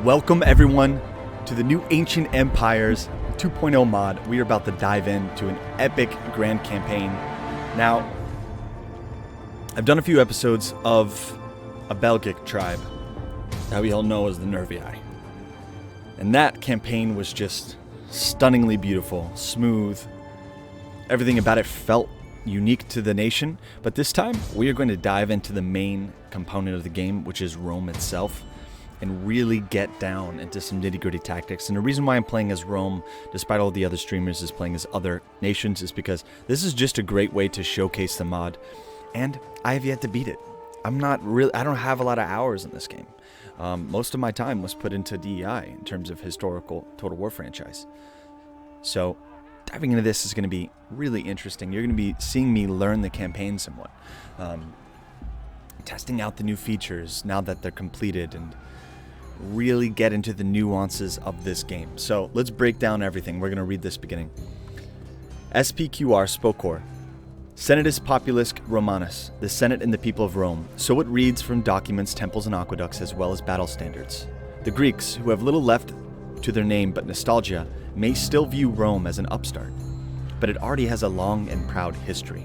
Welcome everyone to the new Ancient Empires 2.0 mod. We are about to dive into an epic grand campaign. Now, I've done a few episodes of a Belgic tribe that we all know as the Nervii. And that campaign was just stunningly beautiful, smooth. Everything about it felt unique to the nation. But this time, we are going to dive into the main component of the game, which is Rome itself, and really get down into some nitty-gritty tactics. And the reason why I'm playing as Rome, despite all the other streamers is playing as other nations, is because this is just a great way to showcase the mod. And I have yet to beat it. I don't have a lot of hours in this game. Most of my time was put into DEI in terms of historical Total War franchise. So diving into this is going to be really interesting. You're going to be seeing me learn the campaign somewhat. Testing out the new features now that they're completed and really get into the nuances of this game. So let's break down everything. We're going to read this beginning. SPQR Spocor. Senatus Populusque Romanus, the Senate and the people of Rome. So it reads from documents, temples, and aqueducts, as well as battle standards. The Greeks, who have little left to their name but nostalgia, may still view Rome as an upstart, but it already has a long and proud history.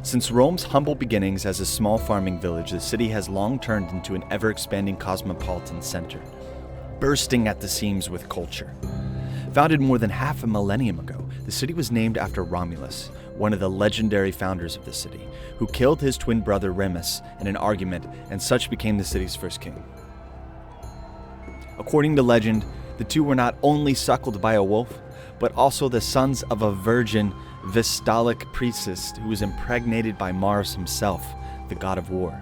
Since Rome's humble beginnings as a small farming village, the city has long turned into an ever-expanding cosmopolitan center, bursting at the seams with culture. Founded more than half a millennium ago, the city was named after Romulus, one of the legendary founders of the city, who killed his twin brother Remus in an argument, and such became the city's first king. According to legend, the two were not only suckled by a wolf, but also the sons of a virgin Vestalic priestess who was impregnated by Mars himself, the god of war.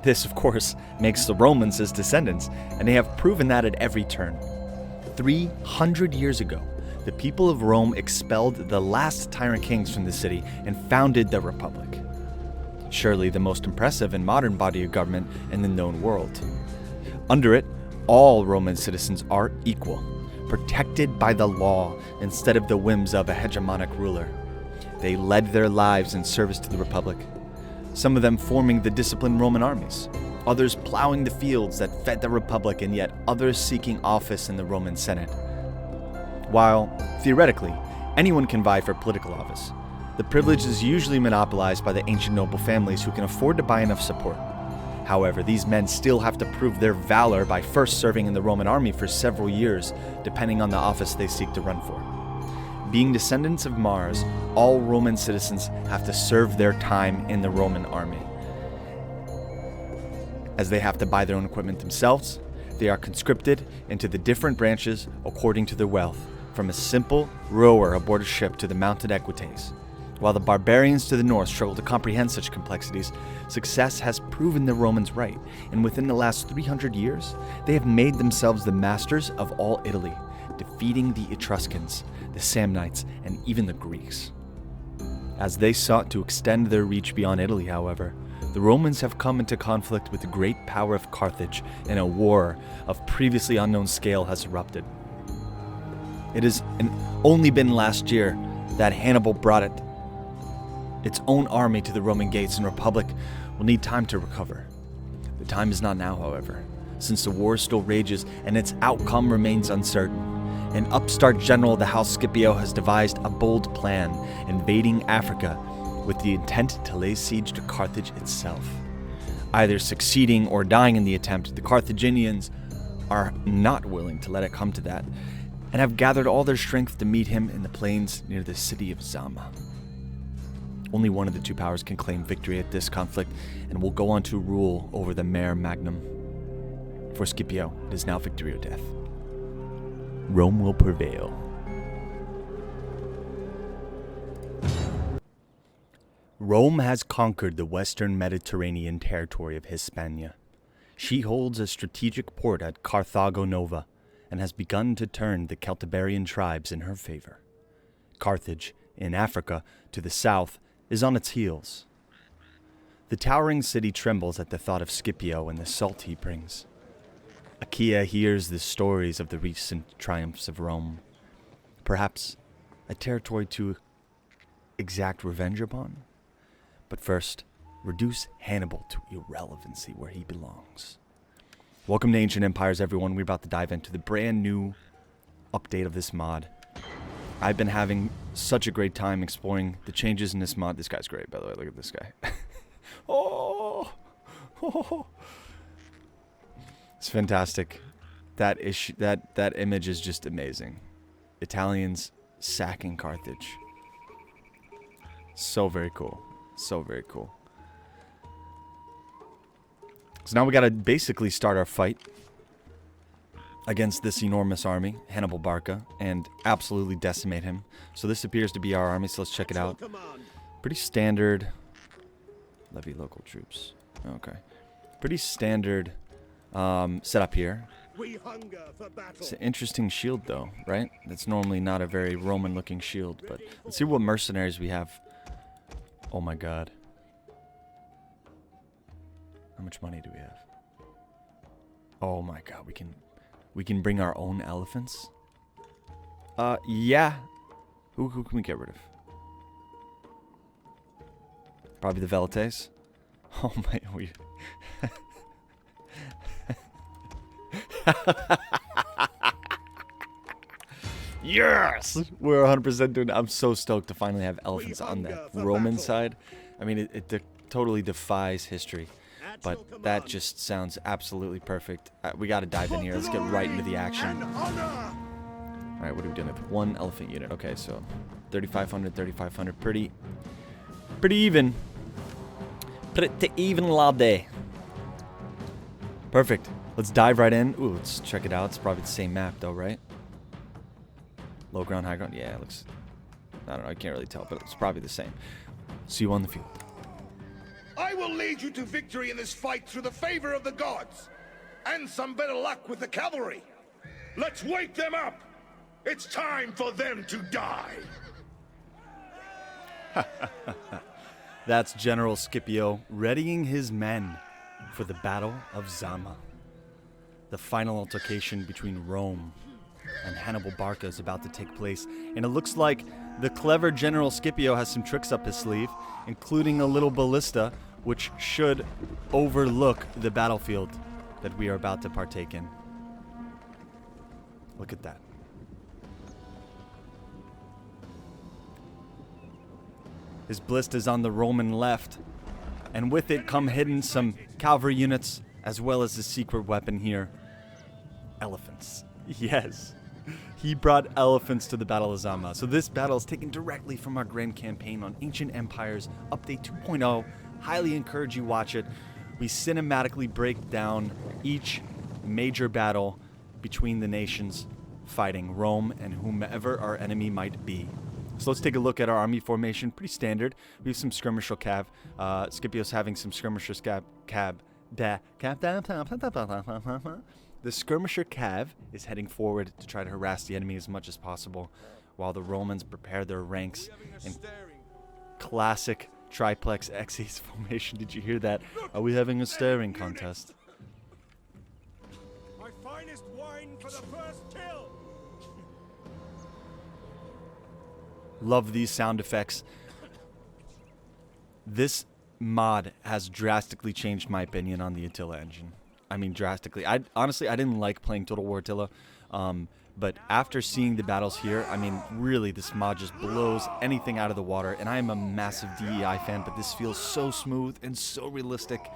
This, of course, makes the Romans his descendants, and they have proven that at every turn. 300 years ago, the people of Rome expelled the last tyrant kings from the city and founded the Republic. Surely the most impressive and modern body of government in the known world. Under it, all Roman citizens are equal, protected by the law instead of the whims of a hegemonic ruler. They led their lives in service to the Republic, some of them forming the disciplined Roman armies, others plowing the fields that fed the Republic, and yet others seeking office in the Roman Senate. While, theoretically, anyone can vie for political office, the privilege is usually monopolized by the ancient noble families who can afford to buy enough support. However, these men still have to prove their valor by first serving in the Roman army for several years, depending on the office they seek to run for. Being descendants of Mars, all Roman citizens have to serve their time in the Roman army. As they have to buy their own equipment themselves, they are conscripted into the different branches according to their wealth, from a simple rower aboard a ship to the mounted equites. While the barbarians to the north struggle to comprehend such complexities, success has proven the Romans right, and within the last 300 years, they have made themselves the masters of all Italy, defeating the Etruscans, the Samnites, and even the Greeks. As they sought to extend their reach beyond Italy, however, the Romans have come into conflict with the great power of Carthage, and a war of previously unknown scale has erupted. It has only been last year that Hannibal brought its own army to the Roman gates, and the Republic will need time to recover. The time is not now, however, since the war still rages and its outcome remains uncertain. An upstart general of the House Scipio has devised a bold plan, invading Africa with the intent to lay siege to Carthage itself. Either succeeding or dying in the attempt, the Carthaginians are not willing to let it come to that, and have gathered all their strength to meet him in the plains near the city of Zama. Only one of the two powers can claim victory at this conflict, and will go on to rule over the Mare Magnum. For Scipio, it is now victory or death. Rome will prevail. Rome has conquered the western Mediterranean territory of Hispania. She holds a strategic port at Carthago Nova, and has begun to turn the Celtiberian tribes in her favor. Carthage, in Africa, to the south, is on its heels. The towering city trembles at the thought of Scipio and the salt he brings. Achaia hears the stories of the recent triumphs of Rome. Perhaps a territory to exact revenge upon? But first, reduce Hannibal to irrelevancy where he belongs. Welcome to Ancient Empires, everyone. We're about to dive into the brand new update of this mod. I've been having such a great time exploring the changes in this mod. This guy's great, by the way. Look at this guy. Oh! It's fantastic. That image is just amazing. Italians sacking Carthage. So very cool. So very cool. So now we gotta basically start our fight against this enormous army, Hannibal Barca, and absolutely decimate him. So this appears to be our army, so let's check it out. Pretty standard. Levy local troops. Okay. Pretty standard setup here. It's an interesting shield though, right? That's normally not a very Roman looking shield, but let's see what mercenaries we have. Oh my god. How much money do we have? Oh my god, we can bring our own elephants? Yeah. Who can we get rid of? Probably the Velites. Oh my, we... Yes! We're 100% doing it. I'm so stoked to finally have elephants on the Roman side. I mean, it totally defies history. But that just sounds absolutely perfect. We gotta dive in here. Let's get right into the action. Alright, what are we doing? One elephant unit. Okay, so 3,500, 3,500. Pretty even. Pretty even, lade. Perfect. Let's dive right in. Ooh, let's check it out. It's probably the same map, though, right? Low ground, high ground. Yeah, it looks... I don't know. I can't really tell, but it's probably the same. See you on the field. I will lead you to victory in this fight through the favor of the gods. And some better luck with the cavalry. Let's wake them up. It's time for them to die. That's General Scipio readying his men for the Battle of Zama. The final altercation between Rome and Hannibal Barca is about to take place, and it looks like the clever General Scipio has some tricks up his sleeve, including a little ballista, which should overlook the battlefield that we are about to partake in. Look at that. His ballista is on the Roman left, and with it come hidden some cavalry units, as well as the secret weapon here. Elephants. Yes. He brought elephants to the Battle of Zama. So this battle is taken directly from our grand campaign on Ancient Empires Update 2.0. Highly encourage you watch it. We cinematically break down each major battle between the nations fighting Rome and whomever our enemy might be. So let's take a look at our army formation. Pretty standard. We have some skirmisher cav. Scipio's having some skirmisher the skirmisher cav is heading forward to try to harass the enemy as much as possible, while the Romans prepare their ranks in classic triplex X's formation. Did you hear that? Are we having a staring contest? My finest wine for the first kill. Love these sound effects. This mod has drastically changed my opinion on the Attila engine. I mean, drastically. Honestly, I didn't like playing Total War Attila, but after seeing the battles here, I mean, really, this mod just blows anything out of the water, and I am a massive DEI fan, but this feels so smooth and so realistic.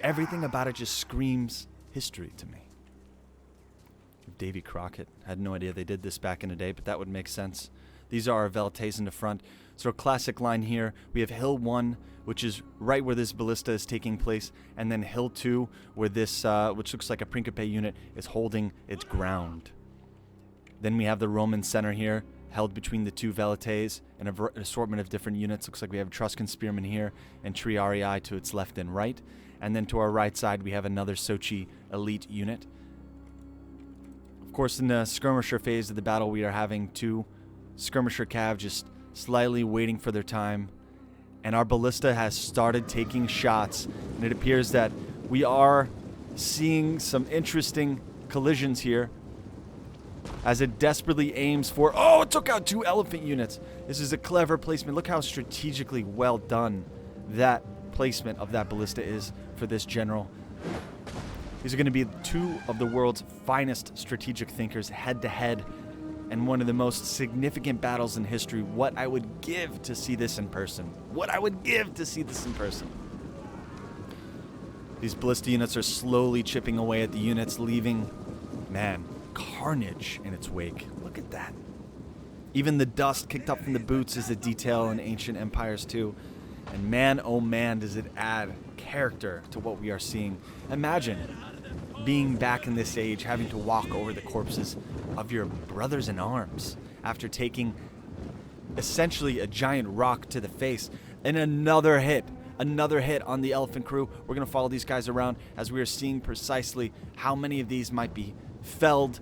Everything about it just screams history to me. Davy Crockett. Had no idea they did this back in the day, but that would make sense. These are our Velites in the front. So our classic line here, we have Hill 1, which is right where this ballista is taking place, and then Hill 2, where this, which looks like a Principe unit, is holding its ground. Then we have the Roman center here, held between the two Velites, and an assortment of different units. Looks like we have Etruscan spearmen here, and Triarii to its left and right. And then to our right side, we have another Sochi elite unit. Of course, in the skirmisher phase of the battle, we are having two skirmisher cav just slightly waiting for their time, and our ballista has started taking shots, and it appears that we are seeing some interesting collisions here as it desperately aims for... Oh, it took out two elephant units. This is a clever placement. Look how strategically well done that placement of that ballista is for this general. These are going to be two of the world's finest strategic thinkers head-to-head, and one of the most significant battles in history. What I would give to see this in person. What I would give to see this in person. These ballista units are slowly chipping away at the units, leaving, man, carnage in its wake. Look at that. Even the dust kicked up from the boots is a detail in ancient empires too. And man, oh man, does it add character to what we are seeing. Imagine being back in this age, having to walk over the corpses of your brothers in arms after taking essentially a giant rock to the face. And another hit on the elephant crew. We're going to follow these guys around as we are seeing precisely how many of these might be felled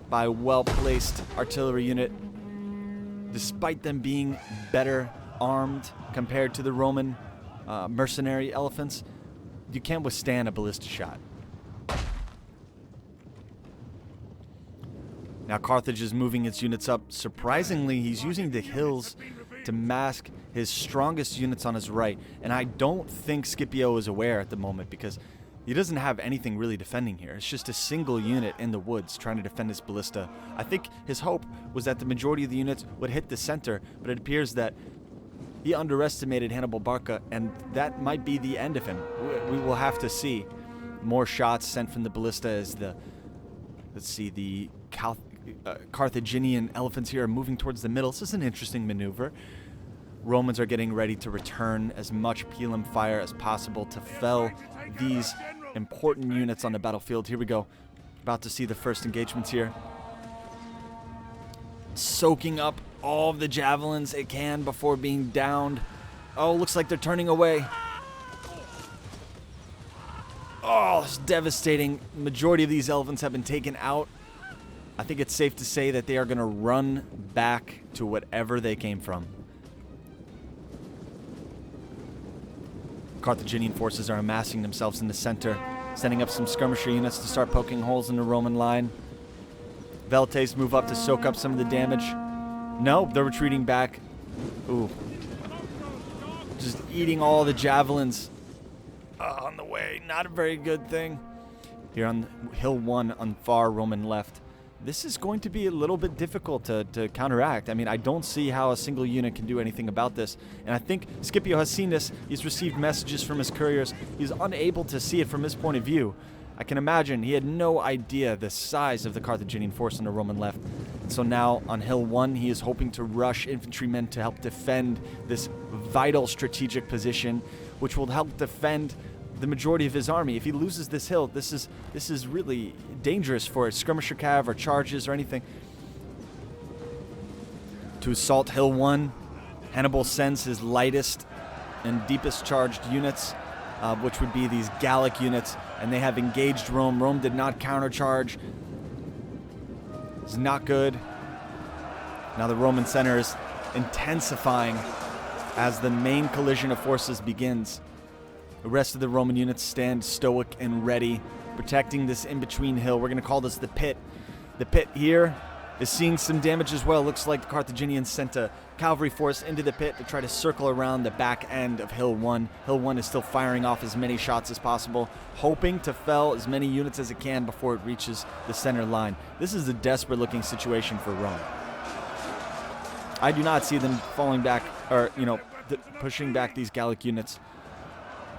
by a well-placed artillery unit, despite them being better armed compared to the Roman mercenary elephants. You can't withstand a ballista shot. Now Carthage is moving its units up. Surprisingly, he's using the hills to mask his strongest units on his right. And I don't think Scipio is aware at the moment, because he doesn't have anything really defending here. It's just a single unit in the woods trying to defend his ballista. I think his hope was that the majority of the units would hit the center, but it appears that he underestimated Hannibal Barca, and that might be the end of him. We will have to see. More shots sent from the ballista as the, the Carthaginian elephants here are moving towards the middle. This is an interesting maneuver. Romans are getting ready to return as much Pelem fire as possible to fell these important units on the battlefield. Here we go. About to see the first engagements here. Soaking up all of the javelins it can before being downed. Oh, looks like they're turning away. Oh, it's devastating. Majority of these elephants have been taken out. I think it's safe to say that they are going to run back to whatever they came from. Carthaginian forces are amassing themselves in the center, sending up some skirmisher units to start poking holes in the Roman line. Veltes move up to soak up some of the damage. No, they're retreating back. Ooh. Just eating all the javelins on the way. Not a very good thing. Here on Hill 1 on far Roman left. This is going to be a little bit difficult to counteract. I mean, I don't see how a single unit can do anything about this. And I think Scipio has seen this. He's received messages from his couriers. He's unable to see it from his point of view. I can imagine he had no idea the size of the Carthaginian force on the Roman left. And so now on Hill 1, he is hoping to rush infantrymen to help defend this vital strategic position, which will help defend the majority of his army. If he loses this hill, this is really dangerous for a skirmisher cav or charges or anything. To assault Hill 1, Hannibal sends his lightest and deepest charged units, which would be these Gallic units, and they have engaged Rome. Rome did not countercharge. It's not good. Now the Roman center is intensifying as the main collision of forces begins. The rest of the Roman units stand stoic and ready, protecting this in-between hill. We're going to call this the pit. The pit here is seeing some damage as well. Looks like the Carthaginians sent a cavalry force into the pit to try to circle around the back end of Hill 1. Hill 1 is still firing off as many shots as possible, hoping to fell as many units as it can before it reaches the center line. This is a desperate-looking situation for Rome. I do not see them falling back, or, pushing back these Gallic units.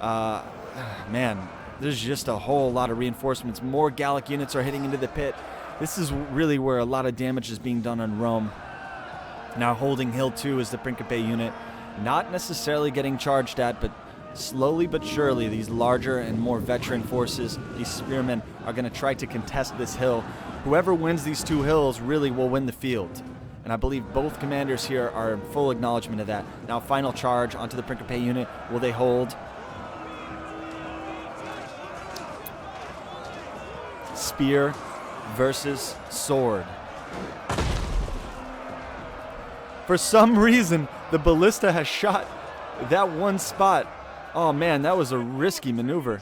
Man, there's just a whole lot of reinforcements. More Gallic units are hitting into the pit. This is really where a lot of damage is being done on Rome. Now holding Hill 2 is the Principe unit. Not necessarily getting charged at, but slowly but surely these larger and more veteran forces, these spearmen, are going to try to contest this hill. Whoever wins these two hills really will win the field. And I believe both commanders here are in full acknowledgement of that. Now final charge onto the Principe unit. Will they hold? Spear versus sword. For some reason, the ballista has shot that one spot. Oh man, that was a risky maneuver.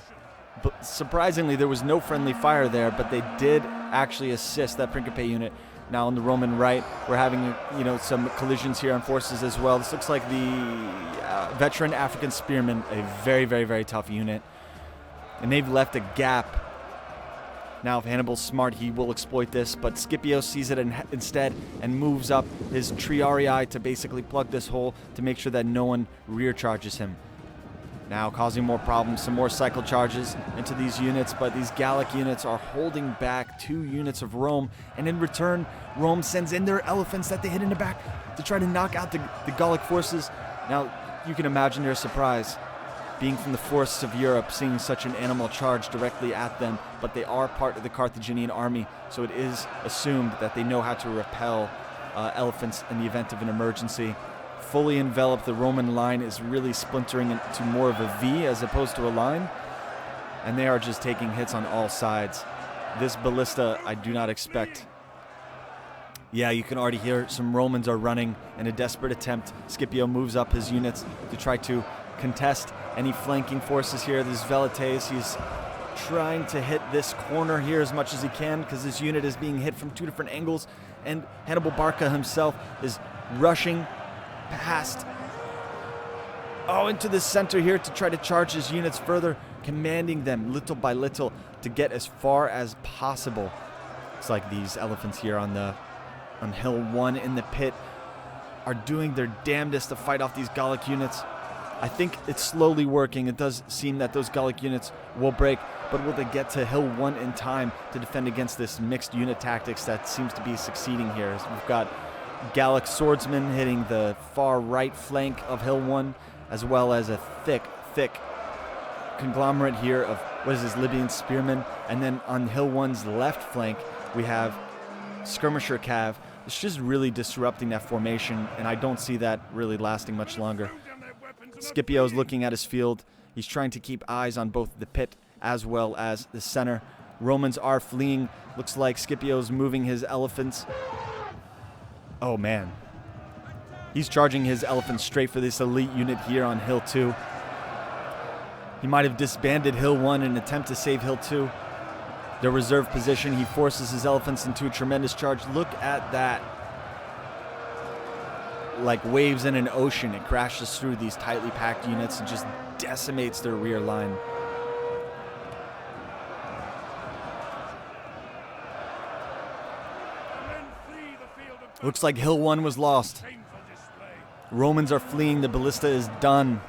But surprisingly, there was no friendly fire there, but they did actually assist that Principe unit. Now on the Roman right, we're having some collisions here on forces as well. This looks like the veteran African spearmen, a very, very, very tough unit. And they've left a gap Now, if Hannibal's smart, he will exploit this, but Scipio sees it instead and moves up his Triarii to basically plug this hole to make sure that no one rear charges him. Now causing more problems, some more cycle charges into these units, but these Gallic units are holding back 2 units of Rome, and in return, Rome sends in their elephants that they hit in the back to try to knock out the Gallic forces. Now, you can imagine their surprise, being from the forests of Europe, seeing such an animal charge directly at them, but they are part of the Carthaginian army, so it is assumed that they know how to repel elephants in the event of an emergency. Fully enveloped, the Roman line is really splintering into more of a V as opposed to a line, and they are just taking hits on all sides. This ballista, I do not expect. Yeah, you can already hear some Romans are running in a desperate attempt. Scipio moves up his units to try to contest any flanking forces here. This Velites, he's trying to hit this corner here as much as he can because this unit is being hit from 2 different angles, and Hannibal Barca himself is rushing past into the center here to try to charge his units further, commanding them little by little to get as far as possible. It's like these elephants here on Hill 1 in the pit are doing their damnedest to fight off these Gallic units. I think it's slowly working. It does seem that those Gallic units will break, but will they get to Hill 1 in time to defend against this mixed unit tactics that seems to be succeeding here? So we've got Gallic swordsmen hitting the far right flank of Hill 1, as well as a thick conglomerate here of, Libyan spearmen. And then on Hill 1's left flank, we have skirmisher cav. It's just really disrupting that formation, and I don't see that really lasting much longer. Scipio's looking at his field. He's trying to keep eyes on both the pit as well as the center. Romans are fleeing. Looks like Scipio's moving his elephants. Oh man, he's charging his elephants straight for this elite unit here on Hill 2. He might have disbanded Hill 1 in an attempt to save Hill 2. Their reserve position, he forces his elephants into a tremendous charge. Look at that. Like waves in an ocean, it crashes through these tightly packed units and just decimates their rear line. Looks like Hill 1 was lost. Romans are fleeing. The ballista is done.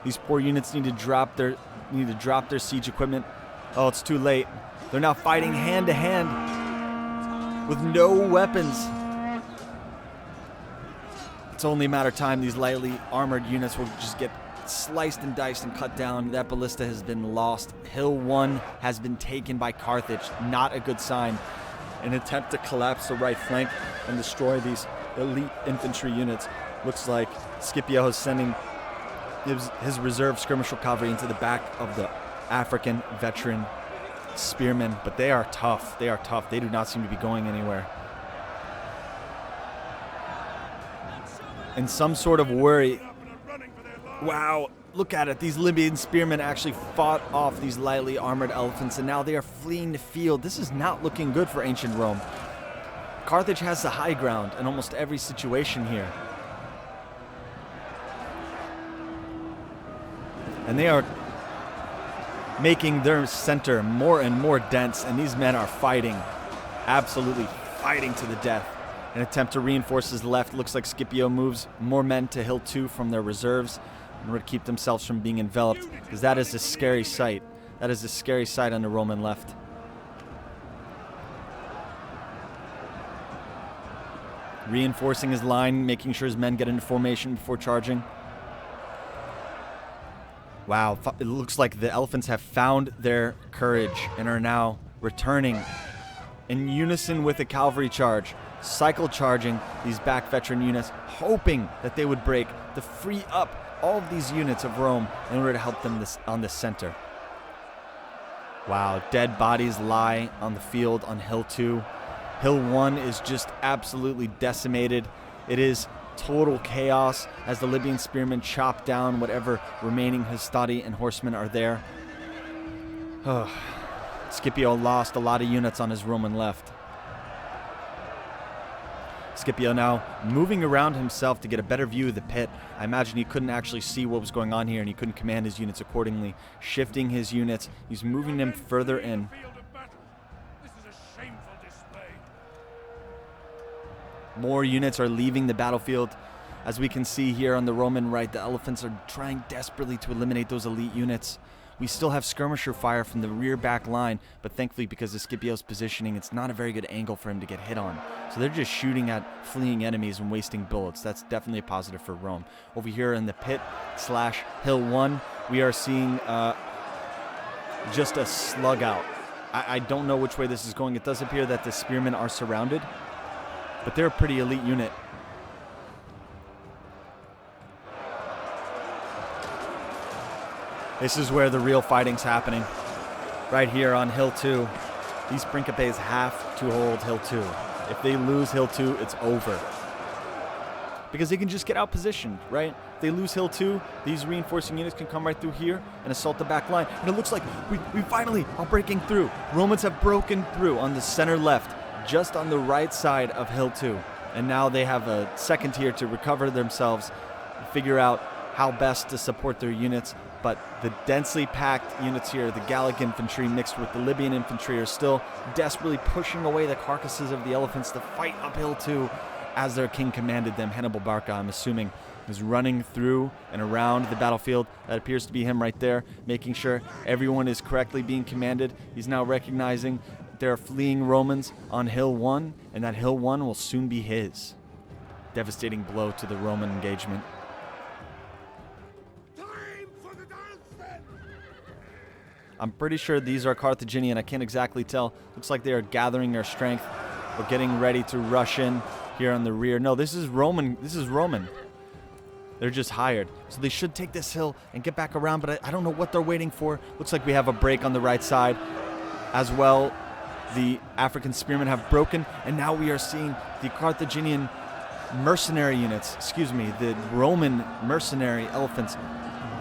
These poor units need to drop their siege equipment. Oh, it's too late. They're now fighting hand to hand with no weapons. It's only a matter of time. These lightly armored units will just get sliced and diced and cut down. That ballista has been lost. Hill 1 has been taken by Carthage. Not a good sign. An attempt to collapse the right flank and destroy these elite infantry units. Looks like Scipio is sending his reserve skirmisher cavalry into the back of the African veteran spearmen, but they are tough. They are tough. They do not seem to be going anywhere. In some sort of worry. Wow, look at it. These Libyan spearmen actually fought off these lightly armored elephants, and now they are fleeing the field. This is not looking good for ancient Rome. Carthage has the high ground in almost every situation here. And they are making their center more and more dense, and these men are fighting, absolutely fighting to the death. An attempt to reinforce his left. Looks like Scipio moves more men to Hill 2 from their reserves in order to keep themselves from being enveloped, because that is a scary sight. That is a scary sight on the Roman left. Reinforcing his line, making sure his men get into formation before charging. Wow, it looks like the elephants have found their courage and are now returning in unison with the cavalry charge, cycle charging these back veteran units, hoping that they would break to free up all of these units of Rome in order to help them on the center. Wow, dead bodies lie on the field on Hill 2. Hill 1 is just absolutely decimated. It is total chaos as the Libyan spearmen chop down whatever remaining hastati and horsemen are there. Scipio lost a lot of units on his Roman left. Scipio now moving around himself to get a better view of the pit. I imagine he couldn't actually see what was going on here, and he couldn't command his units accordingly. Shifting his units, he's moving them further in. More units are leaving the battlefield. As we can see here on the Roman right, the elephants are trying desperately to eliminate those elite units. We still have skirmisher fire from the rear back line, but thankfully because of Scipio's positioning, it's not a very good angle for him to get hit on. So they're just shooting at fleeing enemies and wasting bullets. That's definitely a positive for Rome. Over here in the pit / Hill 1, we are seeing just a slug out. I don't know which way this is going. It does appear that the spearmen are surrounded, but they're a pretty elite unit. This is where the real fighting's happening. Right here on Hill 2. These Principes have to hold Hill 2. If they lose Hill 2, it's over. Because they can just get out positioned, right? If they lose Hill 2, these reinforcing units can come right through here and assault the back line. And it looks like we finally are breaking through. Romans have broken through on the center left, just on the right side of Hill 2. And now they have a second here to recover themselves, figure out how best to support their units. But the densely packed units here, the Gallic infantry mixed with the Libyan infantry, are still desperately pushing away the carcasses of the elephants to fight uphill too, as their king commanded them. Hannibal Barca, I'm assuming, is running through and around the battlefield. That appears to be him right there, making sure everyone is correctly being commanded. He's now recognizing there are fleeing Romans on Hill 1, and that Hill 1 will soon be his. Devastating blow to the Roman engagement. I'm pretty sure these are Carthaginian. I can't exactly tell. Looks like they are gathering their strength. We're getting ready to rush in here on the rear. No, this is Roman. This is Roman. They're just hired. So they should take this hill and get back around, but I don't know what they're waiting for. Looks like we have a break on the right side as well. The African spearmen have broken, and now we are seeing the Carthaginian mercenary units, the Roman mercenary elephants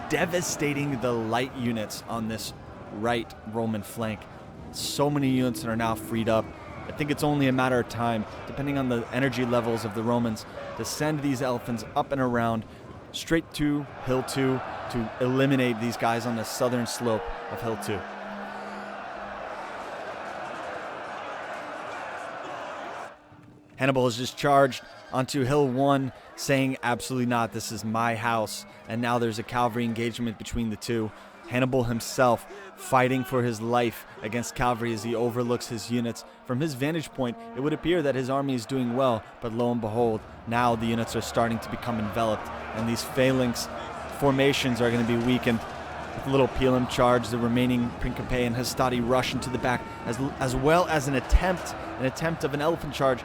devastating the light units on this right Roman flank. So many units that are now freed up. I think it's only a matter of time, depending on the energy levels of the Romans, to send these elephants up and around straight to Hill 2 to eliminate these guys on the southern slope of Hill 2. Hannibal has just charged onto Hill 1, saying, absolutely not, this is my house. And now there's a cavalry engagement between the two. Hannibal himself fighting for his life against cavalry as he overlooks his units. From his vantage point, it would appear that his army is doing well, but lo and behold, now the units are starting to become enveloped, and these phalanx formations are going to be weakened. With a little Pelem charge, the remaining Principe and Hastati rush into the back, as well as an attempt of an elephant charge.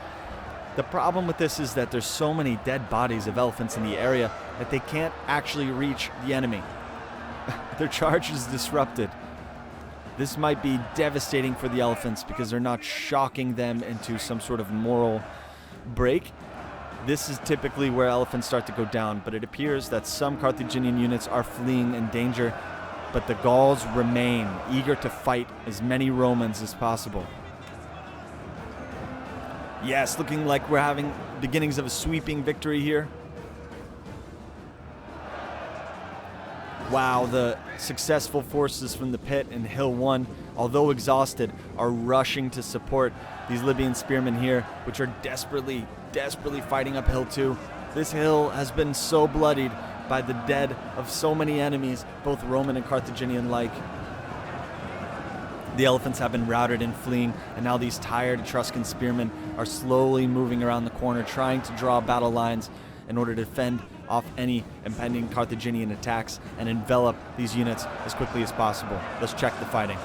The problem with this is that there's so many dead bodies of elephants in the area that they can't actually reach the enemy. Their charge is disrupted. This might be devastating for the elephants because they're not shocking them into some sort of moral break. This is typically where elephants start to go down, but it appears that some Carthaginian units are fleeing in danger, but the Gauls remain eager to fight as many Romans as possible. Yes, looking like we're having beginnings of a sweeping victory here. Wow, the successful forces from the pit and Hill 1, although exhausted, are rushing to support these Libyan spearmen here, which are desperately fighting up Hill 2. This hill has been so bloodied by the dead of so many enemies, both Roman and Carthaginian alike. The elephants have been routed and fleeing, and now these tired Etruscan spearmen are slowly moving around the corner, trying to draw battle lines in order to fend off any impending Carthaginian attacks and envelop these units as quickly as possible. Let's check the fighting.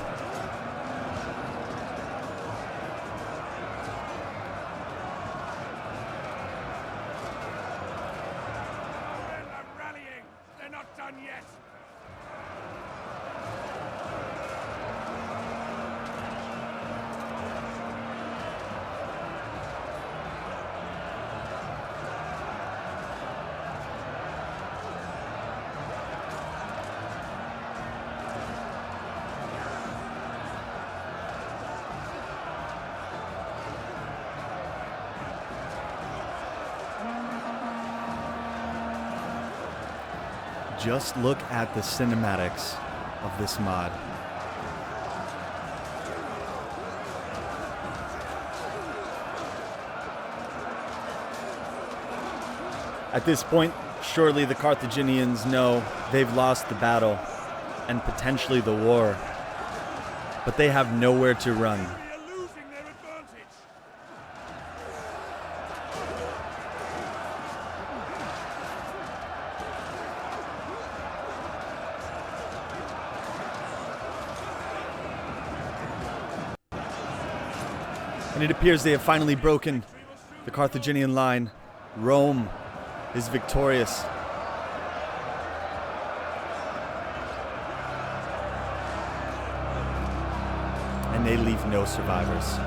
I'm rallying. They're not done yet. Just look at the cinematics of this mod. At this point, surely the Carthaginians know they've lost the battle and potentially the war, but they have nowhere to run. They are losing their advantage. And it appears they have finally broken the Carthaginian line. Rome is victorious. And they leave no survivors.